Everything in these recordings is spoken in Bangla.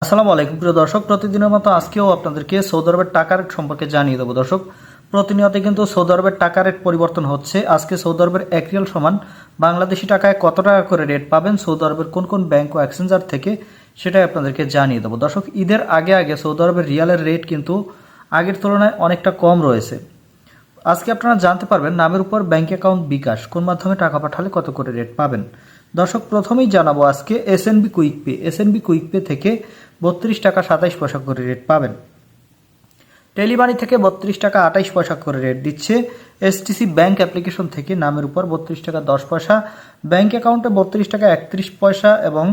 আসসালামু আলাইকুম প্রিয় দর্শক, প্রতিদিনের মতো আজকেও আপনাদেরকে সৌদি আরবের টাকা রেট সম্পর্কে জানিয়ে দেবো। দর্শক, প্রতিনিয়ত কিন্তু সৌদি আরবের টাকা রেট পরিবর্তন হচ্ছে। আজকে সৌদি আরবের 1 রিয়াল সমান বাংলাদেশি টাকায় কত টাকা করে রেট পাবেন সৌদি আরবের কোন কোন ব্যাংক ও এক্সচেঞ্জার থেকে, সেটাই আপনাদেরকে জানিয়ে দেবো। দর্শক, ঈদের আগে আগে সৌদি আরবের রিয়ালের রেট কিন্তু আগের তুলনায় অনেকটা কম রয়েছে। আজকে আপনারা জানতে পারবেন নামের উপর ব্যাংক অ্যাকাউন্ট বিকাশ কোন মাধ্যমে টাকা পাঠালে কত করে রেট পাবেন। দর্শক, প্রথমেই জানাবো আজকে SNB quick pay. SNB quick pay থেকে 32 টাকা 27 পয়সা করে রেট পাবেন। টেলিমানি থেকে 32 টাকা 28 পয়সা করে রেট দিচ্ছে। এসটিসি ব্যাংক অ্যাপ্লিকেশন থেকে নামের উপর 32 টাকা 10 পয়সা, ব্যাংক অ্যাকাউন্টে 32 টাকা 31 পয়সা এবং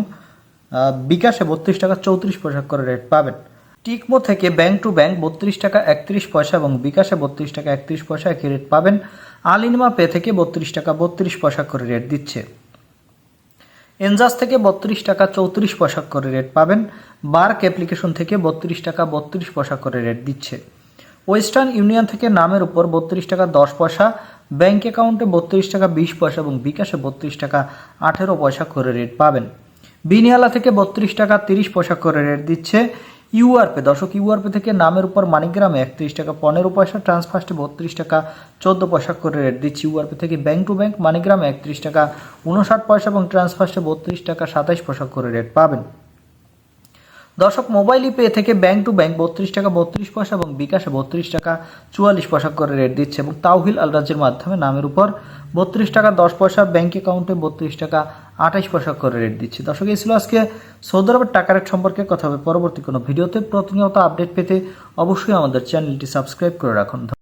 বিকাশে 32 টাকা 34 পয়সা করে রেট পাবেন। টিকমো থেকে ব্যাংক টু ব্যাংক 32 টাকা 31 পয়সা এবং বিকাশে 32 টাকা 31 পয়সা একই রেট পাবেন। আলিনমা পে থেকে 32 টাকা 32 পয়সা করে রেট দিচ্ছে। এনজাস থেকে 32 টাকা 34 পয়সা করে রেট পাবেন। বার্ক অ্যাপ্লিকেশন থেকে 32 টাকা 32 পয়সা করে রেট দিচ্ছে। ওয়েস্টার্ন ইউনিয়ন থেকে নামের উপর 32 টাকা 10 পয়সা, ব্যাংক অ্যাকাউন্টে 32 টাকা 20 পয়সা এবং বিকাশে 32 টাকা 18 পয়সা করে রেট পাবেন। বিনিয়ালা থেকে 32 টাকা 30 পয়সা করে রেট দিচ্ছে। ইউআরপে, দর্শক, ইউআরপে থেকে নামের উপর মানিগ্রামে 31 টাকা 15 পয়সা, ট্রান্সফার্স্টে 32 টাকা 14 পয়সা করে রেট দিচ্ছে। ইউআরপে থেকে ব্যাংক টু ব্যাংক মানিগ্রামে 31 টাকা 59 পয়সা এবং ট্রান্সফার্স্টে 32 টাকা 27 পয়সা করে রেট পাবেন। দর্শক, মোবাইল পে থেকে ব্যাংক টু ব্যাংক 32 টাকা 32 পয়সা এবং বিকাশে 32 টাকা 44 পয়সা করে রেট দিচ্ছে এবং তাওহিল আল রাজ্যের মাধ্যমে নামের উপর 32 টাকা 10 পয়সা, ব্যাংক অ্যাকাউন্টে 32 টাকা 28 পয়সা করে রেট দিচ্ছে। দর্শক, এই ছিল আজকে সৌদি আরবের টাকা রেট সম্পর্কে কথা হবে পরবর্তী কোনো ভিডিওতে। প্রতিনিয়ত আপডেট পেতে অবশ্যই আমাদের চ্যানেলটি সাবস্ক্রাইব করে রাখুন।